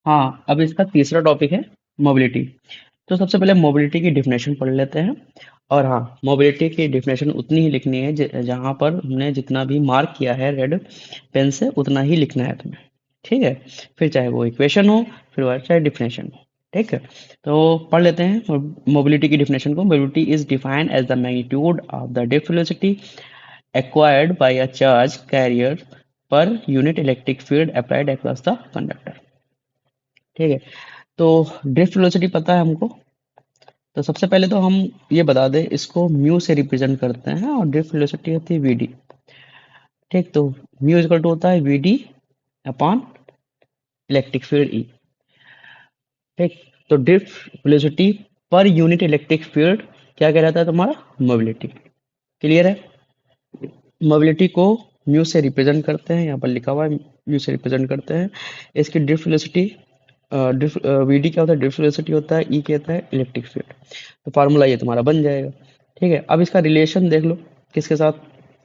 हाँ, अब इसका तीसरा टॉपिक है मोबिलिटी। तो सबसे पहले मोबिलिटी की डेफिनेशन पढ़ लेते हैं। और हाँ, मोबिलिटी की डेफिनेशन उतनी ही लिखनी है जहाँ पर हमने जितना भी मार्क किया है रेड पेन से उतना ही लिखना है तुम्हें। ठीक है, फिर चाहे वो इक्वेशन हो, फिर वो चाहे डिफिनेशन हो। ठीक है, तो पढ़ लेते हैं मोबिलिटी की डेफिनेशन को। Mobility is defined as the magnitude of the drift velocity acquired by a charge carrier per unit electric field applied across the conductor। ठीक है, तो ड्रिफ्ट वेलोसिटी पता है हमको। तो सबसे पहले तो हम ये बता दें, इसको म्यू से रिप्रेजेंट करते हैं और ड्रिफ्ट वेलोसिटी होती है वीडी। ठीक, तो म्यू इक्वल टू होता है VD upon electric field E. ठीक, तो drift velocity per unit electric field क्या कहलाता है तुम्हारा, मोबिलिटी। क्लियर है, मोबिलिटी को म्यू से रिप्रेजेंट करते हैं, यहाँ पर लिखा हुआ है म्यू से रिप्रेजेंट करते हैं। इसकी ड्रिफ्ट वेलोसिटी, ड्रिफ्ट वीडी क्या होता है, ड्रिफ्ट वेलोसिटी होता है, ई कहता है इलेक्ट्रिक फील्ड। तो फार्मूला ये तुम्हारा बन जाएगा। ठीक है, अब इसका रिलेशन देख लो किसके साथ,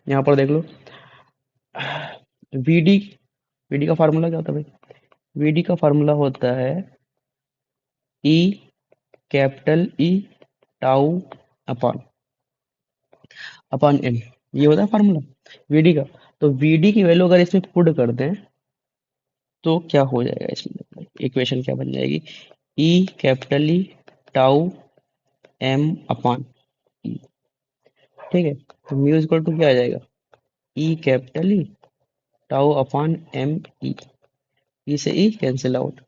यहाँ पर देख लो। वीडी, वीडी का फार्मूला क्या होता है भाई, वीडी का फार्मूला होता है E capital E tau upon upon N. ये होता है फार्मूला वीडी का। तो वीडी की वैल्यू अगर इसमें पुट कर दें तो क्या हो जाएगा, इसमें इक्वेशन क्या बन जाएगी, E capital E tau M upon E. ठीक है, तो म्यू इक्वल टू क्या आ जाएगा, E capital E tau upon M E. E से ई कैंसिल आउट,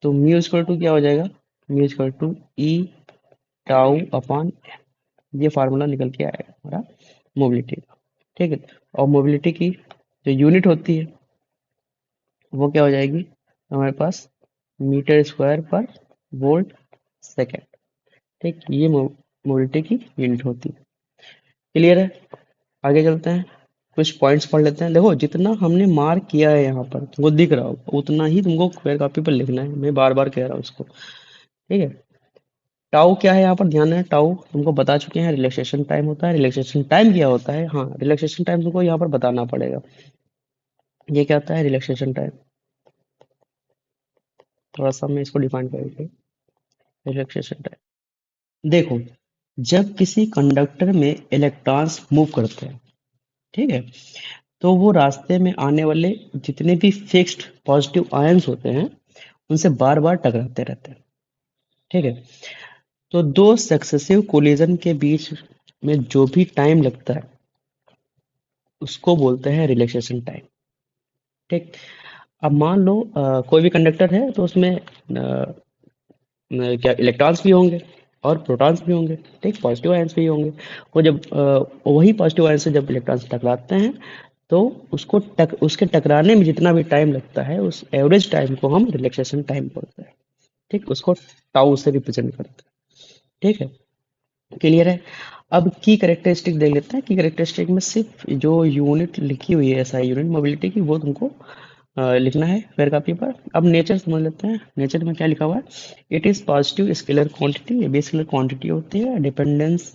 तो म्यू इक्वल टू क्या हो जाएगा, mu equal to E tau upon, ये फार्मूला निकल के आएगा हमारा मोबिलिटी का। ठीक है, और मोबिलिटी की जो यूनिट होती है वो क्या हो जाएगी हमारे पास, मीटर स्क्वायर पर वोल्ट सेकेंड। ठीक, ये मोबिलिटी की यूनिट होती है। क्लियर है, आगे चलते हैं, कुछ पॉइंट्स पढ़ लेते हैं। देखो जितना हमने मार्क किया है यहाँ पर तुमको दिख रहा हो उतना ही तुमको क्वेर कॉपी पर लिखना है, मैं बार बार कह रहा हूँ उसको। ठीक है, टाउ क्या है यहाँ पर ध्यान है, टाउ तुमको बता चुके हैं, रिलैक्सेशन टाइम होता है। रिलैक्सेशन टाइम क्या होता है, हाँ रिलैक्सेशन टाइम तुमको यहाँ पर बताना पड़ेगा। ये क्या होता है रिलैक्सेशन टाइम, थोड़ा सा मैं इसको डिफाइन करेंगे। रिलैक्सेशन टाइम देखो, जब किसी कंडक्टर में इलेक्ट्रॉन्स मूव करते हैं, ठीक है, तो वो रास्ते में आने वाले जितने भी फिक्स्ड पॉजिटिव आयंस होते हैं उनसे बार बार टकराते रहते हैं। ठीक है, तो दो सक्सेसिव कोलिजन के बीच में जो भी टाइम लगता है उसको बोलते हैं रिलैक्सेशन टाइम। ठीक, अब मान लो कोई भी कंडक्टर है तो उसमें क्या इलेक्ट्रॉन्स भी होंगे और प्रोटॉन्स भी होंगे। ठीक, पॉजिटिव आयंस भी होंगे। वो जब वही पॉजिटिव आयंस से जब इलेक्ट्रॉन्स टकराते हैं तो उसके टकराने में जितना भी टाइम लगता है उस एवरेज टाइम को हम रिलैक्सेशन टाइम बोलते हैं। ठीक, उसको टाउ से रिप्रेजेंट करते हैं। ठीक है, क्लियर है। अब की करेक्टरिस्टिक देख लेते हैं। की करेक्टरिस्टिक में सिर्फ जो यूनिट लिखी हुई है एसआई यूनिट मोबिलिटी की वो तुमको लिखना है फेयर कॉपी पर। अब नेचर समझ लेते हैं, नेचर में क्या लिखा हुआ है, it is positive scalar quantity, ये भी स्केलर क्वांटिटी होती है। डिपेंडेंस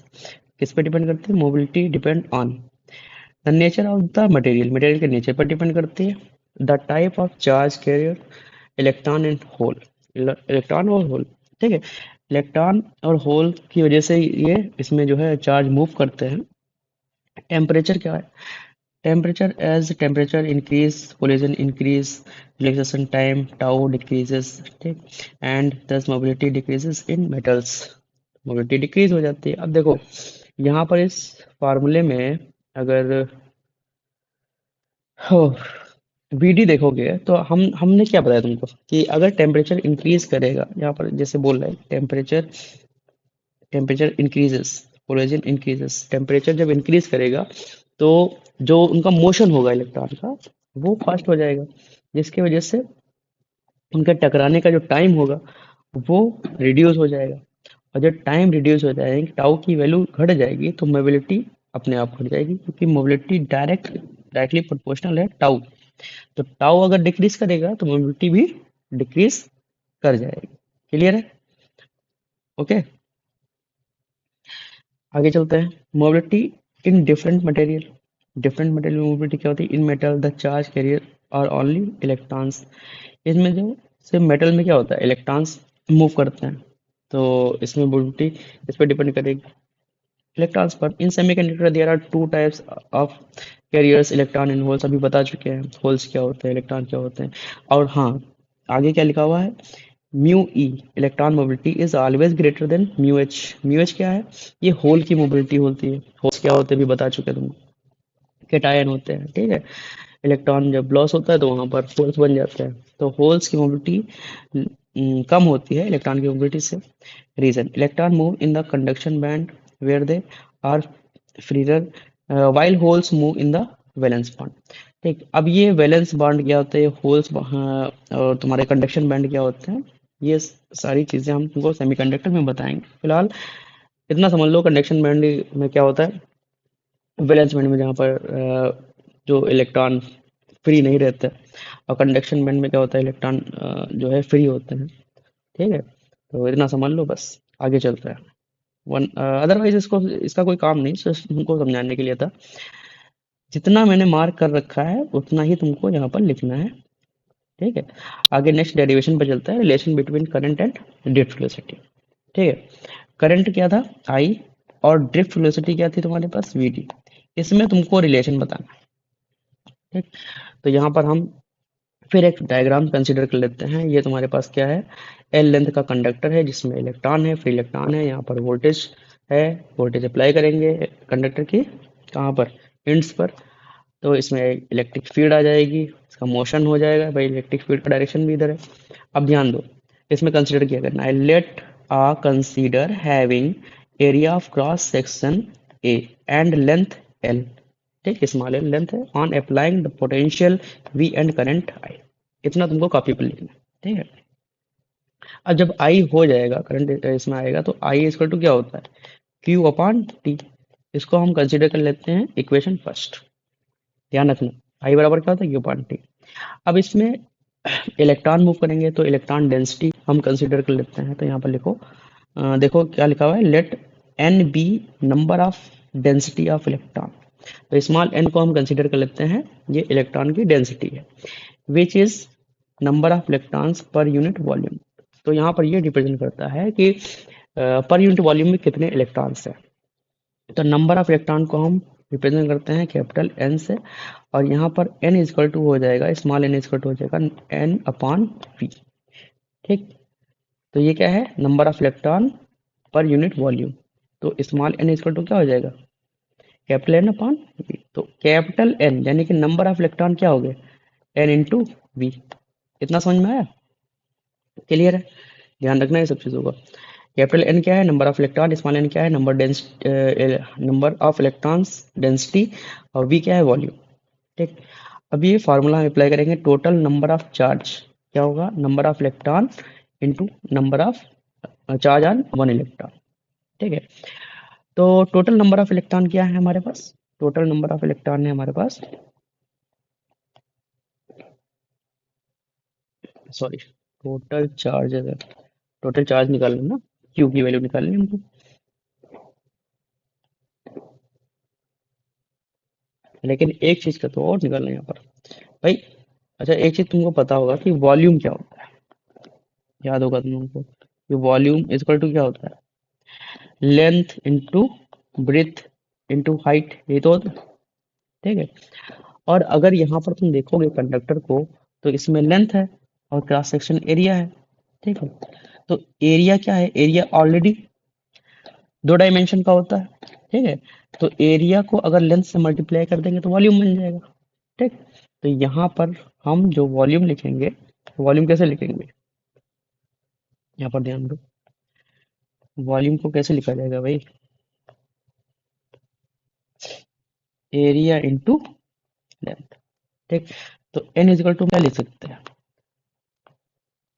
किस पे डिपेंड करती है, mobility depend on the nature of the material, material के नेचर पर डिपेंड करती है। The type of charge carrier, electron and hole, electron और होल। ठीक है, इलेक्ट्रॉन और होल की वजह से ये इसमें जो है चार्ज मूव करते हैं। टेम्परेचर क्या है, temperature as temperature increase collision increase, relaxation time tau decreases. ठीक, and thus mobility decreases in metals, mobility decrease हो जाती है। अब देखो यहाँ पर इस फार्मूले में अगर हो वीडी देखोगे तो हमने क्या बताया तुमको कि अगर टेम्परेचर इंक्रीज करेगा, यहाँ पर जैसे बोल रहे हैं temperature, temperature increases collision increases, temperature जब इंक्रीज करेगा तो जो उनका मोशन होगा इलेक्ट्रॉन का वो फास्ट हो जाएगा, जिसकी वजह से उनके टकराने का जो टाइम होगा वो रिड्यूस हो जाएगा। और जब टाइम रिड्यूस हो जाएगी, टाउ की वैल्यू घट जाएगी, तो मोबिलिटी अपने आप घट जाएगी, क्योंकि मोबिलिटी डायरेक्टली प्रोपोर्शनल है टाउ। तो टाउ अगर डिक्रीज करेगा तो मोबिलिटी भी डिक्रीज कर जाएगी। क्लियर है, ओके। आगे चलते हैं, mobility in different material, different material mobility क्या होती है, इन मेटल द चार्ज कैरियर और ओनली इलेक्ट्रॉन्स। इसमें जो से मेटल में क्या होता है, इलेक्ट्रॉन्स मूव करते हैं, तो इसमें मोबिलिटी इस पर डिपेंड करेगी इलेक्ट्रॉन्स पर। In semiconductor there are two types of carriers, electron and holes, अभी बता चुके हैं होल्स क्या होते हैं, इलेक्ट्रॉन क्या होते हैं। और हाँ, आगे क्या लिखा हुआ है, mu E electron mobility is always greater than mu H. Mu H क्या है, ये होल की मोबिलिटी होती है। होल्स क्या होते हैं भी बता चुके हैं तुम, कैटायन होते हैं, ठीक है। इलेक्ट्रॉन जब लॉस होता है तो वहां पर होल्स बन जाते हैं, तो होल्स की मोबिलिटी कम होती है इलेक्ट्रॉन की मोबिलिटी से। Reason, electron move in the conduction band where they are freer, while holes move in the valence bond. ठीक, अब ये वैलेंस बॉन्ड क्या होते हैं, होल्स और तुम्हारे कंडक्शन बैंड क्या होते हैं, ये सारी चीजें हम तुमको सेमीकंडक्टर में बताएंगे। फिलहाल इतना समझ लो, कंडक्शन बैंड में क्या होता है, वैलेंस बैंड में जहाँ पर जो इलेक्ट्रॉन फ्री नहीं रहते, और कंडक्शन बैंड में क्या होता है, इलेक्ट्रॉन जो है फ्री होते हैं। ठीक है, तो इतना समझ लो, बस आगे चलते हैं। वन अदरवाइज इसको इसका कोई काम नहीं, सिर्फ तुमको समझाने के लिए था। जितना मैंने मार्क कर रखा है उतना ही तुमको यहाँ पर लिखना है। ठीक है, आगे नेक्स्ट डेरिवेशन पर चलता है, relation between current and drift velocity. ठीक है, करंट क्या था, आई, और ड्रिफ्ट वेलोसिटी क्या थी तुम्हारे पास, वी डी। इसमें तुमको रिलेशन बताना है। ठीक, तो यहाँ पर हम फिर एक डायग्राम कंसीडर कर लेते हैं। ये तुम्हारे पास क्या है, एल लेंथ का कंडक्टर है जिसमें इलेक्ट्रॉन है, फ्री इलेक्ट्रॉन है। यहाँ पर वोल्टेज है, वोल्टेज अप्लाई करेंगे कंडक्टर की, कहाँ पर, एंड्स पर। तो इसमें इलेक्ट्रिक फील्ड आ जाएगी, इसका मोशन हो जाएगा भाई, इलेक्ट्रिक फील्ड का डायरेक्शन भी इधर है। अब ध्यान दो, इसमें कंसीडर क्या करना है, let a consider having area of cross section A and length L. ठीक, स्मॉल एल लेंथ है, on applying the potential V and current I. इतना तुमको कॉपी पर लिखना है। ठीक है, अब जब आई हो जाएगा, करंट इसमें आएगा, तो आई इक्वल टू क्या होता है, क्यू अपॉन टी। इसको हम कंसीडर कर लेते हैं इक्वेशन फर्स्ट। ध्यान रखना, आई बराबर क्या होता है, क्यू अपॉन टी। अब इसमें इलेक्ट्रॉन मूव करेंगे तो इलेक्ट्रॉन डेंसिटी हम कंसीडर कर लेते हैं। तो यहाँ पर लिखो, देखो क्या लिखा हुआ है, let N be number of density of electron. तो स्मॉल एन को हम कंसीडर कर लेते हैं, ये इलेक्ट्रॉन की डेंसिटी है, which is number of electrons per unit volume. तो यहाँ पर ये रिप्रेजेंट करता है कि पर यूनिट वॉल्यूम में कितने इलेक्ट्रॉन्स हैं। तो नंबर ऑफ इलेक्ट्रॉन को हम रिप्रेजेंट करते हैं कैपिटल एन से, और यहाँ पर एन इजकल टू हो जाएगा, स्मॉल एन इजकल टू हो जाएगा एन अपॉन वी। ठीक, तो ये क्या है, number of electron per unit volume. तो स्मॉल एन इजकल टू क्या हो जाएगा, कैपिटल एन अपॉन वी। तो कैपिटल एन यानी कि नंबर ऑफ इलेक्ट्रॉन क्या हो गए, एन इंटू वी। इतना समझ में आया, क्लियर है, ध्यान रखना है सब चीज़ों का। कैपिटल एन क्या है, number of electron, small N क्या है, नंबर ऑफ इलेक्ट्रॉन्स डेंसिटी, और वी क्या है, वॉल्यूम। ठीक, अब ये फार्मूला हम अप्लाई करेंगे, टोटल नंबर ऑफ चार्ज क्या होगा, number of electron into number of charge on one electron. ठीक है, तो टोटल नंबर ऑफ इलेक्ट्रॉन क्या है हमारे पास, टोटल नंबर ऑफ इलेक्ट्रॉन है हमारे पास, sorry, total charge, total charge निकालना ना, क्यू की वैल्यू निकालनी है हमको। लेकिन एक चीज का तो और निकालना है यहाँ पर भाई। अच्छा, एक चीज तुमको पता होगा कि वॉल्यूम क्या होता है, याद होगा तुम लोगों को, कि वॉल्यूम इक्वल टू क्या होता है, length into breadth into height, ये तो होता है। ठीक है, और अगर यहाँ पर तुम देखोगे कंडक्टर को, तो इसमें लेंथ है और क्रॉस सेक्शन एरिया है। ठीक है, तो एरिया क्या है, एरिया ऑलरेडी दो डायमेंशन का होता है। ठीक है, तो एरिया को अगर लेंथ से मल्टीप्लाई कर देंगे तो वॉल्यूम बन जाएगा। ठीक, तो यहाँ पर हम जो वॉल्यूम लिखेंगे, वॉल्यूम कैसे लिखेंगे, यहाँ पर ध्यान दो, वॉल्यूम को कैसे लिखा जाएगा भाई, एरिया इंटू लेंथ। ठीक, तो एन इजिकल टू क्या लिख सकते हैं,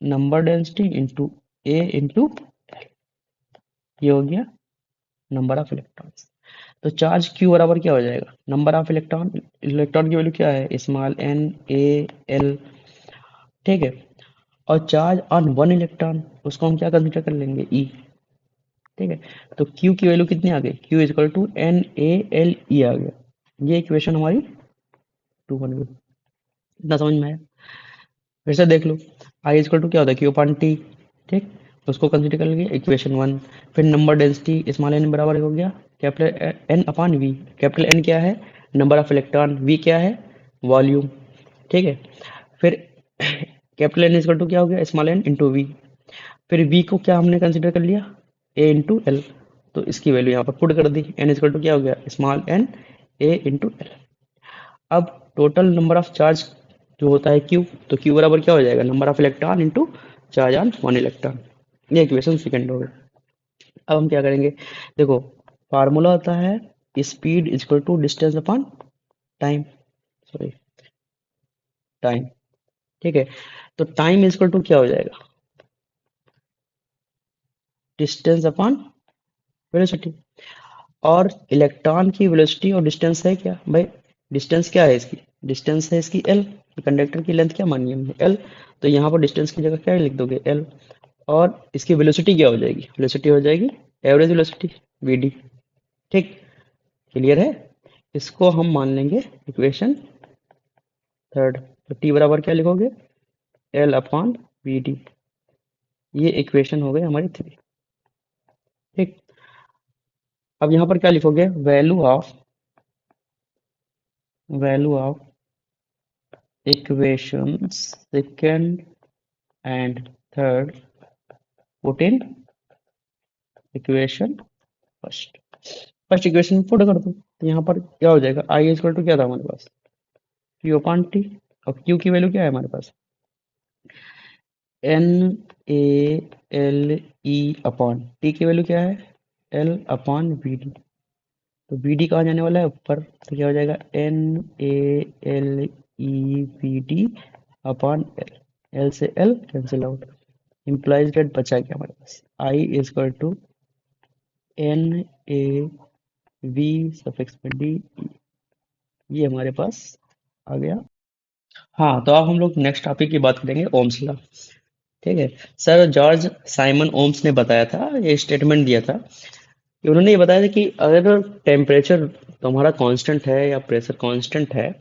नंबर डेंसिटी इंटू ए इंटू, ये हो गया नंबर ऑफ इलेक्ट्रॉन्स। तो चार्ज क्यू बराबर क्या हो जाएगा, नंबर ऑफ इलेक्ट्रॉन, इलेक्ट्रॉन की वैल्यू क्या है, स्मॉल एन ए एल। ठीक है, और चार्ज ऑन वन इलेक्ट्रॉन, उसको हम क्या कंसिडर कर लेंगे, ई। ठीक है, तो क्यू की वैल्यू कितनी आ गई, Q equal to N A L E आ गया। ये इक्वेशन हमारी टू बन गई। इतना समझ में आया, फिर से देख लो, आई इज इक्वल टू क्या होता है, क्यू अपॉन टी। ठीक, उसको कंसिडर कर लीजिए इक्वेशन 1। फिर नंबर डेंसिटी स्मॉल एन बराबर हो गया capital N upon V. Capital N क्या है, नंबर ऑफ इलेक्ट्रॉन, वी क्या है, वॉल्यूम। ठीक है, फिर कैपिटल एन इक्वल टू क्या हो गया, स्मॉल एन इंटू वी। फिर वी को क्या हमने कंसिडर कर लिया, ए इंटू एल, तो इसकी वैल्यू यहाँ पर पुट कर दी। एन इक्वल टू क्या हो गया, small N A into L. अब टोटल नंबर ऑफ चार्ज जो होता है क्यू, तो क्यू बराबर क्या हो जाएगा, number of electron into charge on one electron. ये इक्वेशन सेकंड हो गई। अब हम क्या करेंगे, देखो फार्मूला होता है speed equal to distance upon time, sorry time. ठीक है, तो टाइम इक्वल टू क्या हो जाएगा, डिस्टेंस अपॉन वेलोसिटी। और इलेक्ट्रॉन की वेलोसिटी और डिस्टेंस है क्या भाई, डिस्टेंस क्या है इसकी, डिस्टेंस है इसकी एल। कंडक्टर की लेंथ क्या मानी हमने, एल। तो यहाँ पर डिस्टेंस की जगह क्या लिख दोगे, एल। और इसकी वेलोसिटी क्या हो जाएगी, वेलोसिटी हो जाएगी एवरेज वेलोसिटी, वीडी। ठीक, क्लियर है। इसको हम मान लेंगे इक्वेशन थर्ड। तो टी बराबर क्या लिखोगे, एल अपॉन वी डी। ये इक्वेशन हो गई हमारी थ्री। ठीक, अब यहाँ पर क्या लिखोगे, value of equation second and third put in equation first. First equation put कर दो, तो यहाँ पर क्या हो जाएगा, आई इक्वल टू क्या था हमारे पास, क्यू अपॉन टी। अब क्यू की वैल्यू क्या है हमारे पास, N A L E upon T की वैल्यू क्या है, एल अपॉन वी डी। तो वी डी कहाँ जाने वाला है, ऊपर, तो क्या हो जाएगा, N A L E V D upon L. L से L cancel out, implies that बचा क्या हमारे पास, I is equal to N A V suffix में डी, ये हमारे पास आ गया। हाँ, तो अब हम लोग नेक्स्ट टॉपिक की बात करेंगे, ओम्स लॉ। ठीक है, सर जॉर्ज साइमन ओम्स ने बताया था, ये स्टेटमेंट दिया था कि उन्होंने ये बताया था कि अगर टेम्परेचर तुम्हारा कांस्टेंट है या प्रेशर कांस्टेंट है,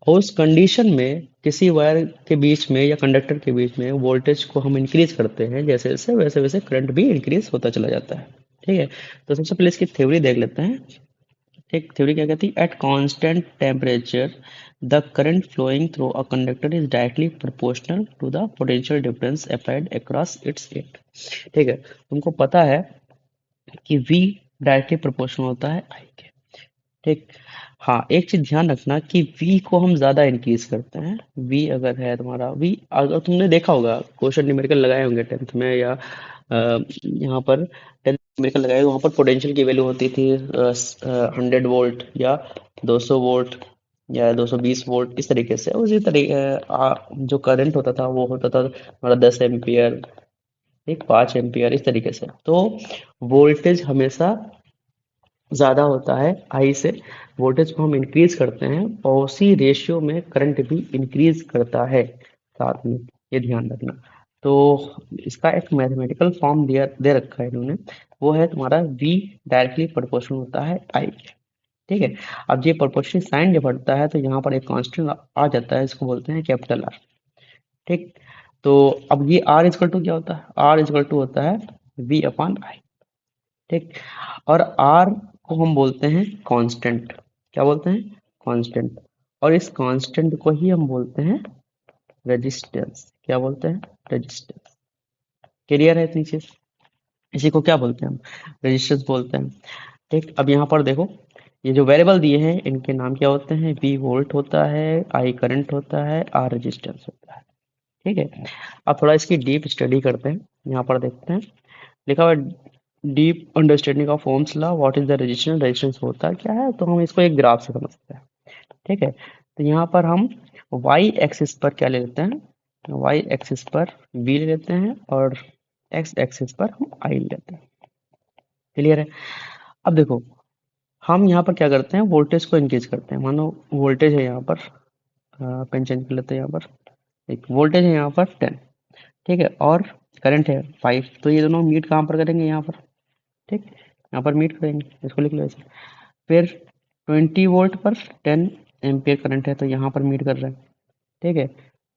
उस कंडीशन में किसी वायर के बीच में या कंडक्टर के बीच में वोल्टेज को हम इंक्रीज करते हैं, जैसे जैसे वैसे वैसे करंट भी इंक्रीज होता चला जाता है। ठीक है, तो सबसे पहले इसकी थ्योरी देख लेते हैं। एक थ्योरी क्या कहती है, at constant temperature the current flowing through a conductor is directly proportional to the potential difference applied across its at. ठीक है, तुमको पता है कि V डायरेक्टली प्रोपोर्शनल होता है I के। ठीक, हाँ एक चीज ध्यान रखना कि V को हम ज्यादा इंक्रीज करते हैं। V अगर है तुम्हारा, V अगर तुमने देखा होगा क्वेश्चन न्यूमेरिकल लगाए होंगे टेंथ में या यहाँ पर टेंथ न्यूमेरिकल लगाए, वहाँ पर पोटेंशियल की वैल्यू होती थी 100 वोल्ट या 200 वोल्ट या 220 वोल्ट, इस तरीके से। उसी तरीके जो करंट होता था वो होता था हमारा 10 एम्पियर, एक 5 एम्पियर, इस तरीके से। तो वोल्टेज हमेशा ज़्यादा होता है आई से, वोल्टेज को हम इंक्रीज करते हैं और उसी रेशियो में करंट भी इंक्रीज करता है साथ में, ये ध्यान रखना। तो इसका एक मैथमेटिकल फॉर्म दिया दे रखा है इन्होंने, वो है तुम्हारा V डायरेक्टली प्रोपोर्शनल होता है I के। ठीक है, अब ये प्रोपोर्शनल साइन जब बढ़ता है तो यहाँ पर एक कांस्टेंट आ जाता है, इसको बोलते हैं कैपिटल R। ठीक, तो अब ये R इक्वल टू क्या होता है, R इक्वल टू होता है V अपॉन I। ठीक, और R को हम बोलते हैं कांस्टेंट, क्या बोलते हैं, कांस्टेंट। और इस कांस्टेंट को ही हम बोलते हैं रेजिस्टेंस, क्या बोलते हैं, रेजिस्टेंस। क्लियर है इतनी चीज, इसी को क्या बोलते हैं हम, रेजिस्टेंस बोलते हैं। ठीक, अब यहाँ पर देखो ये जो वेरिएबल दिए हैं इनके नाम क्या होते हैं, V वोल्ट होता है, I करंट होता है, R रेजिस्टेंस होता है। ठीक है, अब थोड़ा इसकी डीप स्टडी करते हैं। यहाँ पर देखते हैं लिखा हुआ deep understanding of Ohm's law, what is the resistance, resistance होता क्या है, तो हम इसको एक ग्राफ से समझते हैं। ठीक है, तो यहाँ पर हम वाई एक्सिस पर क्या ले लेते हैं, वाई एक्सिस पर वी ले लेते हैं और एक्स एक्सिस पर हम आई ले लेते हैं। क्लियर है। अब देखो हम यहाँ पर क्या करते हैं, वोल्टेज को इंक्रीज करते हैं। मानो वोल्टेज है यहाँ पर, पेन चेंज कर लेते हैं, यहाँ पर एक वोल्टेज है यहाँ पर 10। ठीक है, और करंट है 5, तो ये दोनों मीट कहाँ पर करेंगे, यहाँ पर। ठीक, यहाँ पर मीट करेंगे, इसको लिख लो ऐसे। फिर 20 वोल्ट पर 10 एम्पियर करंट है, तो यहाँ पर मीट कर रहे हैं। ठीक है,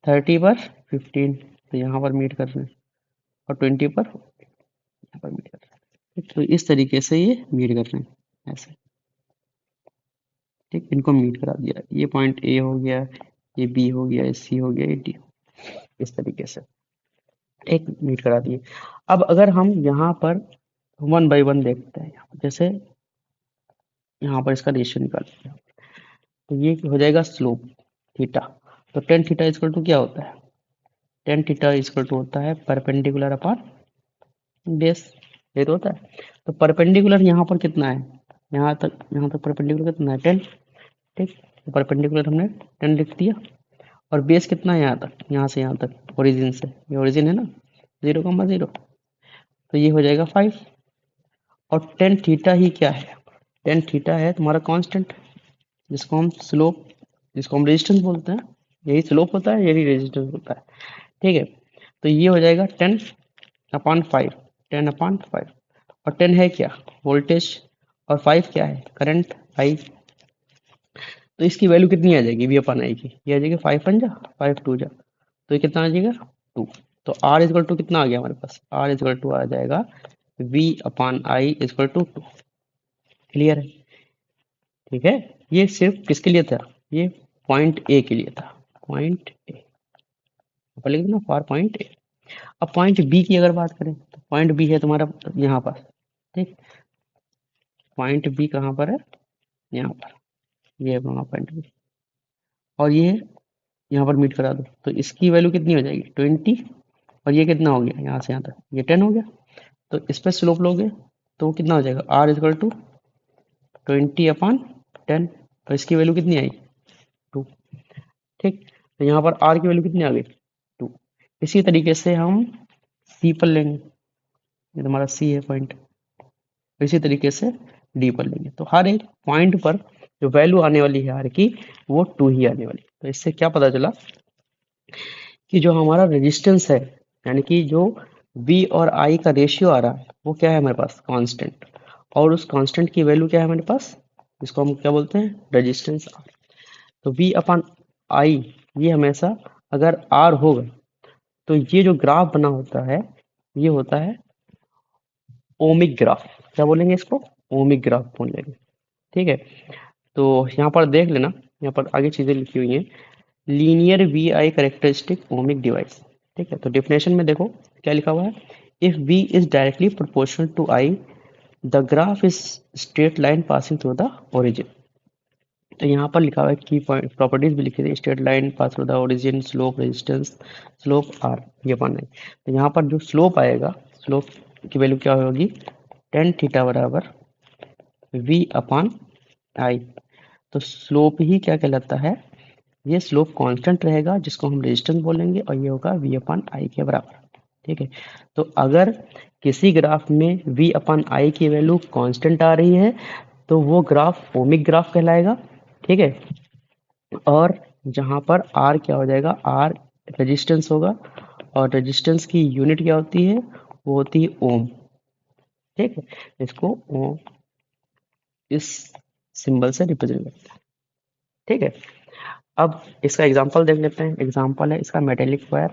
30 पर 15, तो यहाँ पर मीट कर रहे हैं, और 20 पर यहाँ पर मीट कर रहे हैं। ठीक, तो इस तरीके से ये मीट कर रहे हैं ऐसे। ठीक, इनको मीट करा दिया, ये पॉइंट ए हो गया, ये बी हो गया, ये सी हो गया, ये डी, इस तरीके से एक मीट करा दिए। अब अगर हम यहाँ पर 1 बाई 1 देखते हैं, जैसे यहाँ पर इसका रेशियो निकालते हैं, तो ये हो जाएगा स्लोप थीटा। तो टेन थीटा इक्वल टू क्या होता है, टेन थीटा इक्वल टू होता है परपेंडिकुलर अपॉन बेस, ये तो होता है। तो परपेंडिकुलर यहाँ पर कितना है, यहाँ तक परपेंडिकुलर कितना है 10। ठीक, तो परपेंडिकुलर हमने 10 लिख दिया, और बेस कितना है यहाँ तक, यहाँ से यहाँ तक ओरिजिन से, ये ओरिजिन है ना 0,0, तो ये हो जाएगा 5। और टेन थीटा ही क्या है, टेन थीटा है तुम्हारा कांस्टेंट, जिसको हम स्लोप, जिसको हम रेजिस्टेंस बोलते हैं, यही स्लोप होता है, यही रेजिस्टेंस होता है। ठीक है, तो ये हो जाएगा 10/5, 10/5, और 10 है क्या वोल्टेज, और 5 क्या है करंट आई। तो इसकी वैल्यू कितनी आ जाएगी वी अपन आई की, ये आ जाएगी 5 जा 5 जा, तो ये कितना आ जाएगा 2। तो आर इक्वल टू कितना आ गया हमारे पास, आर इक्वल टू आ जाएगा V upon I equal to 2। Clear है, ठीक है। ये सिर्फ किसके लिए था, ये पॉइंट ए के लिए था, पॉइंट ए, ऊपर लिख दो ना फॉर पॉइंट ए। अब पॉइंट बी की अगर बात करें, तो पॉइंट बी है तुम्हारा यहाँ पर। ठीक, पॉइंट बी कहाँ पर है, यहाँ पर, ये है हमारा पॉइंट बी, और ये यहाँ पर मीट करा दो, तो इसकी वैल्यू कितनी हो जाएगी 20, और ये कितना हो गया यहाँ से यहाँ तक, ये 10 हो गया। तो इस पर स्लोप लोगे तो वो कितना हो जाएगा, आर इक्वल टू 20/10, तो इसकी वैल्यू कितनी आई 2। ठीक, तो यहाँ पर आर की वैल्यू कितनी आ गई 2। इसी तरीके से हम सी पर लेंगे, ये तुम्हारा सी है पॉइंट, इसी तरीके से डी पर लेंगे, तो हर एक पॉइंट पर जो वैल्यू आने वाली है आर की, वो 2 ही आने वाली। तो इससे क्या पता चला कि जो हमारा रेजिस्टेंस है, यानी कि जो V और I का रेशियो आ रहा है, वो क्या है हमारे पास कांस्टेंट, और उस कांस्टेंट की वैल्यू क्या है हमारे पास, इसको हम क्या बोलते हैं रेजिस्टेंस R। तो V अपन I ये हमेशा अगर R होगा, तो ये जो ग्राफ बना होता है, ये होता है ओमिक ग्राफ, क्या बोलेंगे इसको, ओमिक ग्राफ बोलेंगे। ठीक है, तो यहाँ पर देख लेना, यहाँ पर आगे चीजें लिखी हुई हैं, linear V I characteristic ohmic device. ठीक है, तो डेफिनेशन में देखो क्या लिखा हुआ है, if V is directly proportional to I, the graph is straight line passing through the origin. तो यहाँ पर लिखा हुआ है की प्रॉपर्टीज भी लिखी थी, straight line pass through the origin, slope, resistance, slope R, ये पढ़ना है। तो यहाँ पर जो स्लोप आएगा, स्लोप की वैल्यू क्या होगी, टेन थीटा बराबर वी अपॉन आई। तो स्लोप ही क्या कहलाता है, ये स्लोप कांस्टेंट रहेगा, जिसको हम रेजिस्टेंस बोलेंगे, और ये होगा वी अपन आई के बराबर। ठीक है, तो अगर किसी ग्राफ में वी अपन आई की वैल्यू कांस्टेंट आ रही है, तो वो ग्राफ ओमिक ग्राफ कहलाएगा। ठीक है, और जहां पर आर क्या हो जाएगा, आर रेजिस्टेंस होगा, और रेजिस्टेंस की यूनिट क्या होती है, वो होती है ओम। ठीक है, इसको ओम इस सिंबल से रिप्रेजेंट करते हैं। ठीक है, अब इसका एग्जांपल देख लेते हैं। एग्जांपल है इसका मेटेलिक वायर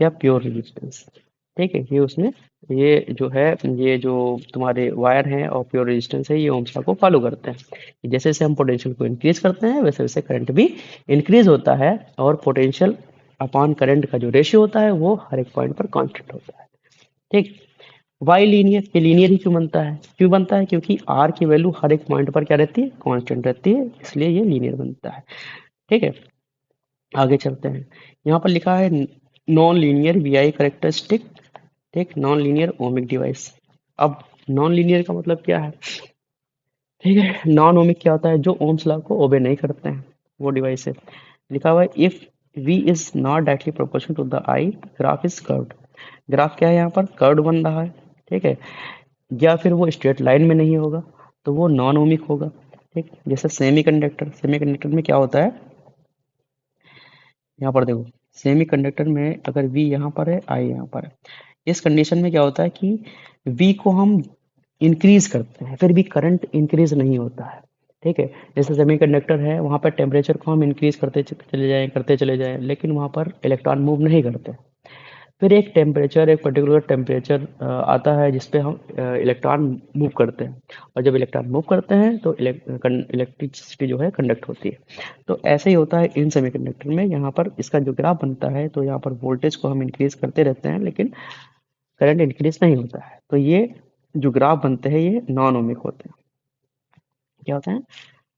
या प्योर रेजिस्टेंस। ठीक है, ये उसमें ये जो है, ये जो तुम्हारे वायर हैं और प्योर रेजिस्टेंस है, ये ओम्स लॉ को फॉलो करते हैं कि जैसे जैसे हम पोटेंशियल को इंक्रीज करते हैं, वैसे वैसे करंट भी इंक्रीज होता है, और पोटेंशियल अपॉन करंट का जो रेशियो होता है, वो हर एक पॉइंट पर कॉन्स्टेंट होता है। ठीक, वाई लीनियर, ये लीनियर ही क्यों बनता है, क्यों बनता है, क्योंकि आर की वैल्यू हर एक पॉइंट पर क्या रहती है, कांस्टेंट रहती है, इसलिए ये लीनियर बनता है। ठीक है, आगे चलते हैं। यहाँ पर लिखा है non linear V I characteristic, ठीक, नॉन लीनियर ओमिक डिवाइस। अब नॉन लीनियर का मतलब क्या है, ठीक है, नॉन ओमिक क्या होता है, जो ओम्स लॉ को ओबे नहीं करते हैं, वो डिवाइस है। लिखा हुआ है if v is not directly proportional to the I, graph is curved. Graph क्या है, यहाँ पर कर्व्ड बन रहा है। ठीक है, या फिर वो स्ट्रेट लाइन में नहीं होगा, तो वो नॉन ओमिक होगा। ठीक, जैसे सेमीकंडक्टर, सेमीकंडक्टर में क्या होता है, यहाँ पर देखो, सेमीकंडक्टर में अगर V यहाँ पर है, I यहाँ पर है, इस कंडीशन में क्या होता है कि V को हम इंक्रीज करते हैं, फिर भी करंट इंक्रीज नहीं होता है। ठीक है, जैसे सेमीकंडक्टर है, वहाँ पर टेम्परेचर को हम इंक्रीज करते चले जाएं, लेकिन वहाँ पर इलेक्ट्रॉन मूव नहीं करते। फिर एक टेम्परेचर, एक पर्टिकुलर टेम्परेचर आता है जिस पे हम इलेक्ट्रॉन मूव करते हैं, और जब इलेक्ट्रॉन मूव करते हैं तो इलेक्ट्रिसिटी जो है कंडक्ट होती है। तो ऐसे ही होता है इन सेमीकंडक्टर में। यहाँ पर इसका जो ग्राफ बनता है तो यहाँ पर वोल्टेज को हम इंक्रीज करते रहते हैं लेकिन करंट इंक्रीज नहीं होता है। तो ये जो ग्राफ बनते हैं ये नॉन ओमिक होते हैं। क्या होते हैं?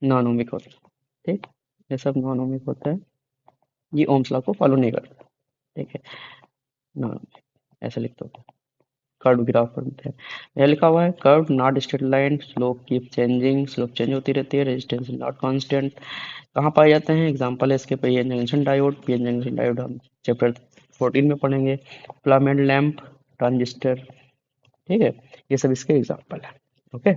नॉन ओमिक होते हैं। ठीक, ये सब नॉन ओमिक होता है, ये ओम्स लॉ को फॉलो नहीं करता। ठीक है, नॉन ओमिक ऐसे लिखते होते हैं। कर्व ग्राफ बनते हैं। यह लिखा हुआ है curve not straight line, slope keep changing, slope change होती रहती है, रेजिस्टेंस नॉट कांस्टेंट। कहाँ पाए जाते हैं? एग्जांपल है इसके PN junction diode. PN junction diode हम चैप्टर 14 में पढ़ेंगे। Filament lamp, transistor. ठीक है, ये सब इसके एग्जांपल है। ओके।